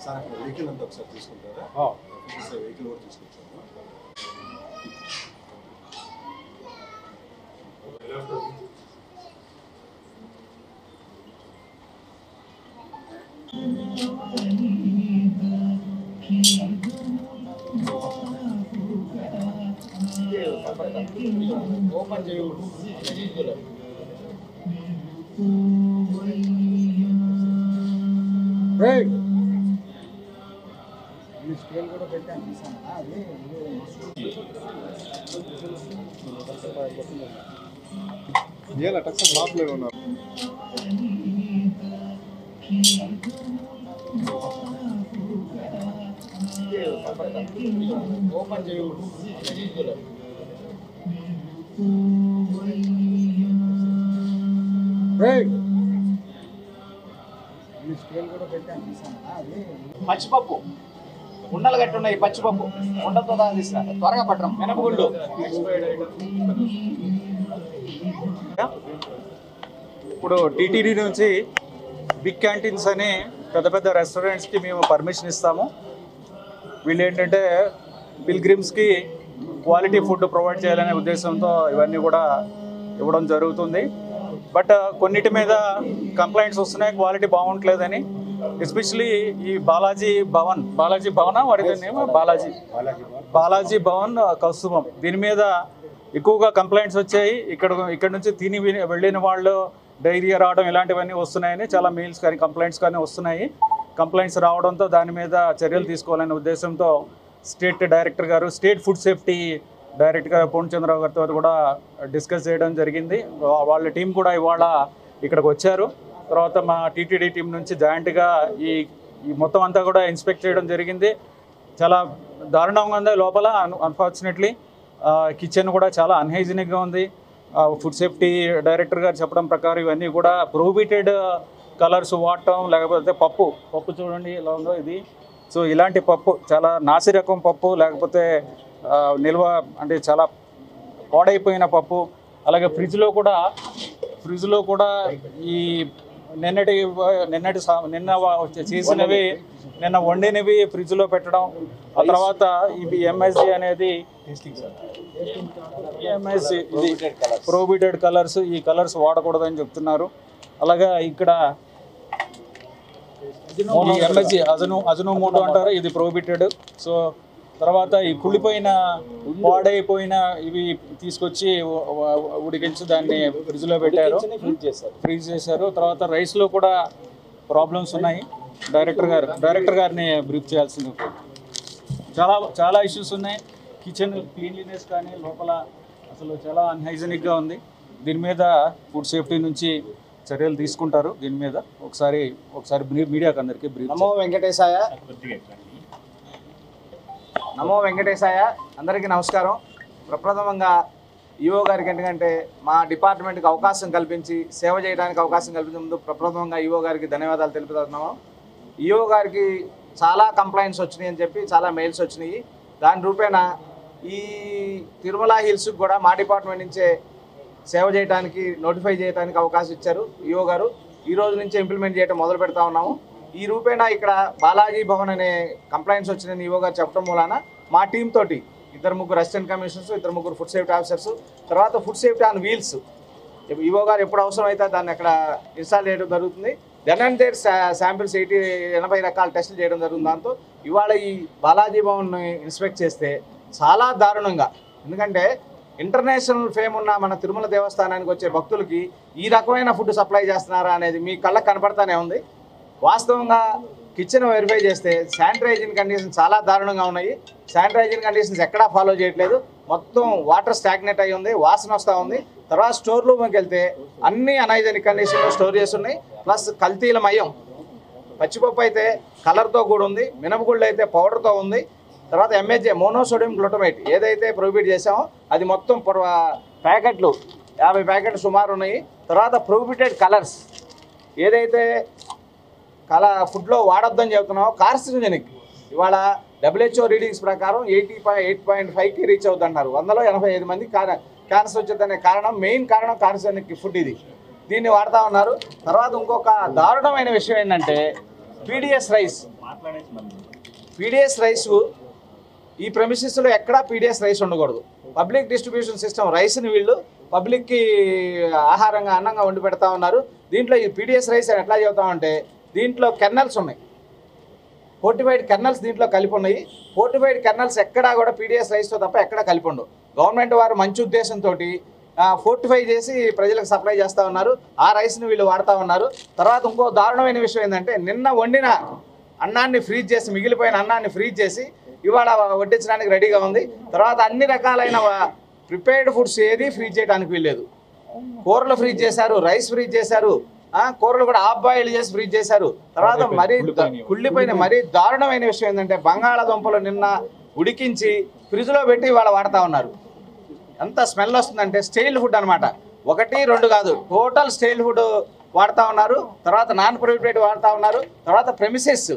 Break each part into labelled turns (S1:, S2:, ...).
S1: Sir vehicle అంతా ఒకసారి తీసుకుంటారా? వెహికల్ కూడా తీసుకొచ్చాము. ఓపెన్ చేయకూడదు. స్కేల్ కూడా పెట్టాను ఏలా టక్స్ మాపలే ఉన్నారు. ఓపెన్ చేయకూడదు. స్కేల్ కూడా పెట్టాను పచ్చిపప్పు ఉండలు గట్టి ఉన్నాయి. పచ్చిపప్పు ఉండతో తీసిన త్వరగా పట్టడం. మినపగుళ్ళు
S2: ఇప్పుడు టీటీడీ నుంచి బిగ్ క్యాంటీన్స్ అని పెద్ద పెద్ద రెస్టారెంట్స్కి మేము పర్మిషన్ ఇస్తాము. వీళ్ళు ఏంటంటే పిల్గ్రిమ్స్కి క్వాలిటీ ఫుడ్ ప్రొవైడ్ చేయాలనే ఉద్దేశంతో ఇవన్నీ కూడా ఇవ్వడం జరుగుతుంది. బట్ కొన్నిటి మీద కంప్లైంట్స్ వస్తున్నాయి, క్వాలిటీ బాగుంటలేదని. ఎస్పెషలీ ఈ బాలాజీ భవన్ బాలాజీ భవన్ కౌస్తుభం, దీని మీద ఎక్కువగా కంప్లైంట్స్ వచ్చాయి. ఇక్కడ నుంచి తిని వెళ్ళిన వాళ్ళు డైరియా రావడం ఇలాంటివన్నీ వస్తున్నాయని చాలా మెయిల్స్ కానీ కంప్లైంట్స్ కానీ వస్తున్నాయి. కంప్లైంట్స్ రావడంతో దాని మీద చర్యలు తీసుకోవాలనే ఉద్దేశంతో స్టేట్ డైరెక్టర్ గారు, state food safety director Purnachandrarao గారితో కూడా డిస్కస్ చేయడం జరిగింది. వాళ్ళ టీం కూడా ఇవాళ ఇక్కడికి వచ్చారు. తర్వాత మా టీటీడీ టీం నుంచి జాయింట్గా ఈ మొత్తం అంతా కూడా ఇన్స్పెక్ట్ చేయడం జరిగింది. చాలా దారుణంగా ఉంది లోపల. అన్ఫార్చునేట్లీ కిచెన్ కూడా చాలా అన్హైజీనిక్గా ఉంది. ఫుడ్ సేఫ్టీ డైరెక్టర్ గారు చెప్పడం ప్రకారం ఇవన్నీ కూడా ప్రొహిబిటెడ్ కలర్స్ వాడటం, లేకపోతే పప్పు చూడండి ఎలా ఉందో ఇది. సో ఇలాంటి పప్పు చాలా నాసిరకం పప్పు, లేకపోతే నిల్వ అంటే చాలా పాడైపోయిన పప్పు. అలాగే ఫ్రిడ్జ్లో కూడా ఈ నిన్న చేసినవి, నిన్న వండినవి ఫ్రిడ్జ్లో పెట్టడం. ఆ తర్వాత ఇవి ఎంఎస్జి అనేది ఇది ప్రొహిబిటెడ్ కలర్స్, ఈ కలర్స్ వాడకూడదని చెప్తున్నారు. అలాగా ఇక్కడ ఈ ఎంఎస్జి అజనోమోటో అంటారు, ఇది ప్రొహిబిటెడ్. సో తర్వాత ఈ కుళ్ళిపోయిన పాడైపోయిన ఇవి తీసుకొచ్చి ఉడికించి దాన్ని ఫ్రిడ్జ్లో పెట్టారు, ఫ్రీజ్ చేశారు. తర్వాత రైస్లో కూడా ప్రాబ్లమ్స్ ఉన్నాయి. డైరెక్టర్ గారిని బ్రీఫ్ చేయాల్సింది. చాలా ఇష్యూస్ ఉన్నాయి. కిచెన్ క్లీన్లీనెస్ కానీ లోపల అసలు చాలా అన్హైజీనిక్గా ఉంది. దీని మీద ఫుడ్ సేఫ్టీ నుంచి చర్యలు తీసుకుంటారు. దీని మీద ఒకసారి మీడియాకి అందరికీ బ్రీఫ్.
S1: నమో వెంకటేశాయ, అందరికీ నమస్కారం. ప్రప్రథమంగా ఈఓ గారికి ఎందుకంటే మా డిపార్ట్మెంట్కి అవకాశం కల్పించి సేవ చేయడానికి అవకాశం కల్పించే ముందు ప్రప్రథమంగా ఈఓ గారికి ధన్యవాదాలు తెలుపుతున్నాము. ఈఓ గారికి చాలా కంప్లైంట్స్ వచ్చినాయి అని చెప్పి చాలా మెయిల్స్ వచ్చినాయి. దాని రూపేణ ఈ తిరుమల హిల్స్కి కూడా మా డిపార్ట్మెంట్ నుంచే సేవ చేయడానికి నోటిఫై చేయడానికి అవకాశం ఇచ్చారు ఈఓ గారు. ఈ రోజు నుంచి ఇంప్లిమెంట్ చేయడం మొదలు పెడతా ఉన్నాము. ఈ రూపేణ ఇక్కడ బాలాజీ భవన్ అనే కంప్లైంట్స్ వచ్చినాయని ఈఓ గారు చెప్పడం మూలాన మా టీం తోటి 2-3 assistant commissioners, 2-3 food safety officers, తర్వాత food safety on wheels EO గారు ఎప్పుడు అవసరం అయితే దాన్ని అక్కడ ఇన్స్టాల్ చేయడం జరుగుతుంది. దెన్ అండ్ దేర్ శాంపిల్స్ 80 రకాల టెస్టులు చేయడం జరుగుతుంది. దాంతో ఇవాళ ఈ బాలాజీ భవన్ని ఇన్స్పెక్ట్ చేస్తే చాలా దారుణంగా, ఎందుకంటే ఇంటర్నేషనల్ ఫేమ్ ఉన్న మన తిరుమల దేవస్థానానికి వచ్చే భక్తులకి ఈ రకమైన ఫుడ్ సప్లై చేస్తున్నారా అనేది మీ కళ్ళకు కనపడతానే ఉంది. వాస్తవంగా కిచెన్ వెరిఫై చేస్తే శానిటైజింగ్ కండిషన్స్ చాలా దారుణంగా ఉన్నాయి. శానిటైజింగ్ కండిషన్స్ ఎక్కడా ఫాలో చేయట్లేదు. మొత్తం వాటర్ స్టాగ్నేట్ అయి ఉంది, వాసన వస్తూ ఉంది. తర్వాత స్టోర్ రూమ్కి వెళ్తే అన్ని అనైజెనిక్ కండిషన్లో స్టోర్ చేసి ఉన్నాయి. ప్లస్ కల్తీల మయం. పచ్చిపప్పు అయితే కలర్తో కూడా ఉంది, మినపగుళ్ళు అయితే పౌడర్తో ఉంది. తర్వాత ఎంహెచ్ఏ మోనోసోడియం గ్లూటమేట్ ఏదైతే ప్రొహిబిట్ చేసామో అది మొత్తం ప్యాకెట్లు 50 ప్యాకెట్లు సుమారు ఉన్నాయి. తర్వాత ప్రొహిబిటెడ్ కలర్స్ ఏదైతే ఫుడ్లో వాడొద్దని చెబుతున్నామో కార్సినోజెనిక్ ఇవాళ WHO రీడింగ్స్ ప్రకారం 8.5కి రీచ్ అవుతున్నారు. 185 మంది క్యాన్సర్ వచ్చేదనే కారణం, మెయిన్ కారణం కార్సినోజెనిక్ ఫుడ్ ఇది. దీన్ని వాడుతూ ఉన్నారు. తర్వాత ఇంకొక దారుణమైన విషయం ఏంటంటే పీడిఎస్ రైస్ ఈ ప్రెమిసెస్లో ఎక్కడా పీడిఎస్ రైస్ ఉండకూడదు. పబ్లిక్ డిస్ట్రిబ్యూషన్ సిస్టమ్ రైస్ని వీళ్ళు పబ్లిక్కి ఆహారంగా అన్నంగా వండి పెడతా ఉన్నారు. దీంట్లో ఈ పీడిఎస్ రైస్ అని ఎట్లా చెబుతామంటే దీంట్లో కెర్నల్స్ ఉన్నాయి, ఫోర్టిఫైడ్ కెర్నల్స్ దీంట్లో కలిపి ఉన్నాయి. ఫోర్టిఫైడ్ కెర్నల్స్ ఎక్కడా కూడా పీడిఎస్ రైస్తో తప్ప ఎక్కడా కలిపి ఉండవు. గవర్నమెంట్ వారు మంచి ఉద్దేశంతో ఫోర్టిఫై చేసి ప్రజలకు సప్లై చేస్తూ ఉన్నారు. ఆ రైస్ని వీళ్ళు వాడుతూ ఉన్నారు. తర్వాత ఇంకో దారుణమైన విషయం ఏంటంటే నిన్న వండిన అన్నాన్ని ఫ్రీజ్ చేసి, మిగిలిపోయిన అన్నాన్ని ఫ్రీజ్ చేసి ఇవాళ వడ్డించడానికి రెడీగా ఉంది. తర్వాత అన్ని రకాలైన ప్రిపేర్డ్ ఫుడ్స్ ఏది ఫ్రీజ్ చేయడానికి వీల్లేదు. కూరలు ఫ్రీజ్ చేశారు, రైస్ ఫ్రీజ్ చేశారు, కూరలు కూడా హాఫ్ బాయిల్ చేసి ఫ్రీజ్ చేశారు. తర్వాత మరీ కుళ్ళిపోయిన మరీ దారుణమైన విషయం ఏంటంటే బంగాళాదుంపలు నిన్న ఉడికించి ఫ్రిడ్జ్లో పెట్టి ఇవాళ వాడుతూ ఉన్నారు. ఎంత స్మెల్ వస్తుందంటే స్టైల్ ఫుడ్ అనమాట. 1-2 కాదు, టోటల్ స్టైల్ ఫుడ్ వాడుతూ ఉన్నారు. తర్వాత నాన్ ప్రిపేర్డ్ వాడుతూ ఉన్నారు. తర్వాత ప్రెమిసెస్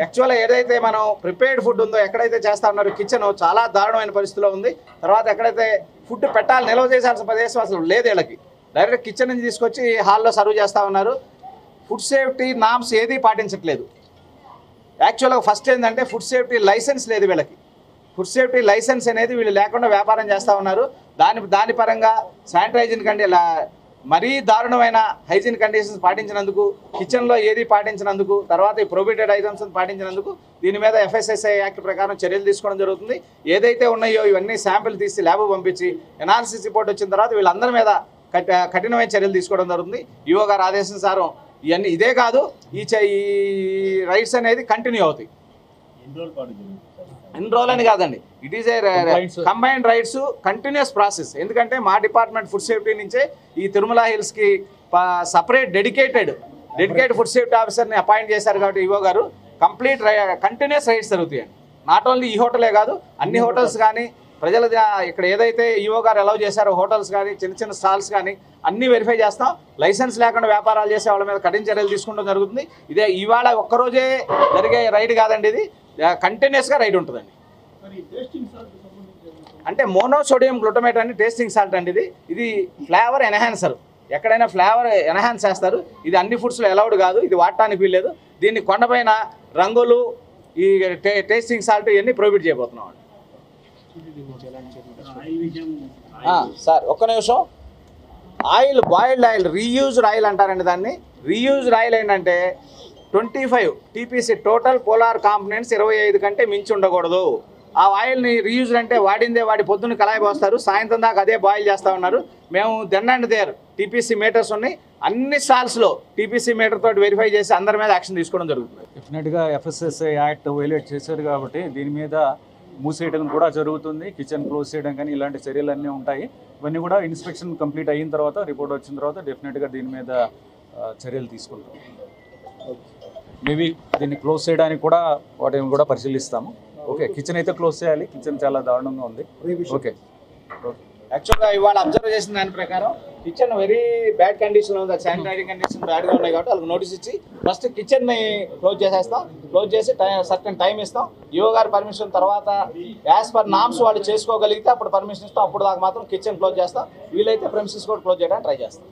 S1: యాక్చువల్గా ఏదైతే మనం ప్రిపేర్డ్ ఫుడ్ ఉందో ఎక్కడైతే చేస్తూ ఉన్నారో కిచెన్ చాలా దారుణమైన పరిస్థితిలో ఉంది. తర్వాత ఎక్కడైతే ఫుడ్ పెట్టాలి నిల్వ చేయాల్సిన ప్రదేశం అసలు లేదు వీళ్ళకి. డైరెక్ట్ కిచెన్ నుంచి తీసుకొచ్చి హాల్లో సర్వ్ చేస్తూ ఉన్నారు. ఫుడ్ సేఫ్టీ నామ్స్ ఏది పాటించట్లేదు. యాక్చువల్గా ఫస్ట్ ఏంటంటే ఫుడ్ సేఫ్టీ లైసెన్స్ లేదు వీళ్ళకి. ఫుడ్ సేఫ్టీ లైసెన్స్ అనేది వీళ్ళు లేకుండా వ్యాపారం చేస్తూ ఉన్నారు. దాని పరంగా శానిటైజింగ్ మరీ దారుణమైన హైజీన్ కండిషన్స్ పాటించినందుకు, కిచెన్లో ఏది పాటించినందుకు, తర్వాత ఈ ప్రొహిబిటెడ్ ఐటమ్స్ పాటించినందుకు దీని మీద FSSAI యాక్ట్ ప్రకారం చర్యలు తీసుకోవడం జరుగుతుంది. ఏదైతే ఉన్నాయో ఇవన్నీ శాంపిల్ తీసి ల్యాబ్ పంపించి ఎనాలిసిస్ రిపోర్ట్ వచ్చిన తర్వాత వీళ్ళందరి మీద కఠినమైన చర్యలు తీసుకోవడం జరుగుతుంది. ఈఓ గారు ఆదేశానుసారం ఇవన్నీ ఇదే కాదు, ఈ రైట్స్ అనేది కంటిన్యూ అవుతాయి. ఎన్ని రోజులు అని కాదండి, it is a combined raids continuous process. ఎందుకంటే మా డిపార్ట్మెంట్ ఫుడ్ సేఫ్టీ నుంచే ఈ తిరుమల హిల్స్కి సపరేట్ డెడికేటెడ్ ఫుడ్ సేఫ్టీ ఆఫీసర్ని అపాయింట్ చేశారు. కాబట్టి ఈఓ గారు కంటిన్యూస్ రైట్స్ జరుగుతాయండి. నాట్ ఓన్లీ ఈ హోటలే కాదు, అన్ని హోటల్స్ కానీ ప్రజల ఇక్కడ ఏదైతే ఈఓ గారు అలౌ చేశారో హోటల్స్ కానీ చిన్న స్టాల్స్ కానీ అన్నీ వెరిఫై చేస్తాం. లైసెన్స్ లేకుండా వ్యాపారాలు చేసే వాళ్ళ మీద కఠిన చర్యలు తీసుకుంటూ జరుగుతుంది. ఇదే ఇవాళ ఒక్కరోజే జరిగే రైడ్ కాదండి, ఇది కంటిన్యూస్గా రైడ్ ఉంటుందండి. అంటే మోనోసోడియం గ్లూటమేట్ అని టేస్టింగ్ సాల్ట్ అండి. ఇది ఫ్లేవర్ ఎన్హాన్సర్. ఎక్కడైనా ఫ్లేవర్ ఎన్హాన్స్ చేస్తారు. ఇది అన్ని ఫుడ్స్లో అలౌడ్ కాదు, ఇది వాడటానికి వీల్లేదు. దీన్ని కొండపైన రంగులు, ఈ టేస్టింగ్ సాల్ట్ ఇవన్నీ ప్రొహిబిట్ చేయబోతున్నాం అండి. సార్ ఒక్క నిమిషం. బాయిల్డ్ ఆయిల్ రీయూజ్డ్ ఆయిల్ అంటారండి దాన్ని. రీయూజ్డ్ ఆయిల్ ఏంటంటే 25 TPC టోటల్ పోలార్ కాంపోనెంట్స్ 25 కంటే మించి ఉండకూడదు. ఆ ఆయిల్ని రీయూజ్ అంటే వాడిందే వాడి పొద్దున్న కళాయి పోస్తారు, సాయంత్రం దాకా అదే బాయిల్ చేస్తూ ఉన్నారు. మేము then and there TPC meters ఉన్నాయి, అన్ని స్టాల్స్లో టీపీసీ మీటర్ తోటి వెరిఫై చేసి అందరి మీద యాక్షన్ తీసుకోవడం జరుగుతుంది.
S2: డెఫినెట్గా FSSAI యాక్ట్ వైలేట్ చేశారు కాబట్టి దీని మీద మూసేయడం కూడా జరుగుతుంది, కిచెన్ క్లోజ్ చేయడం కానీ ఇలాంటి చర్యలు అన్నీ ఉంటాయి. ఇవన్నీ కూడా ఇన్స్పెక్షన్ కంప్లీట్ అయిన తర్వాత, రిపోర్ట్ వచ్చిన తర్వాత డెఫినెట్గా దీని మీద చర్యలు తీసుకుంటాం. మేబీ దీన్ని క్లోజ్ చేయడానికి కూడా వాటిని కూడా పరిశీలిస్తాము. ఓకే, కిచెన్ అయితే క్లోజ్ చేయాలి, కిచెన్ చాలా దారుణంగా ఉంది. ఓకే,
S1: యాక్చువల్గా ఇవాళ అబ్జర్వ్ చేసిన దాని ప్రకారం కిచెన్ వెరీ బ్యాడ్ కండిషన్లో ఉంది, శానిటరీ కండిషన్ బ్యాడ్గా ఉన్నాయి కాబట్టి వాళ్ళకి నోటీస్ ఇచ్చి ఫస్ట్ కిచెన్ని క్లోజ్ చేసేస్తాం. క్లోజ్ చేసి సర్టన్ టైం ఇస్తాం. ఈఓ గారి పర్మిషన్ తర్వాత యాజ్ పర్ నామ్స్ వాళ్ళు చేసుకోగలిగితే అప్పుడు పర్మిషన్ ఇస్తాం. అప్పుడు దాకా మాత్రం కిచెన్ క్లోజ్ చేస్తాం. వీలైతే ప్రెమిసెస్ కూడా క్లోజ్ చేయడానికి ట్రై చేస్తాం.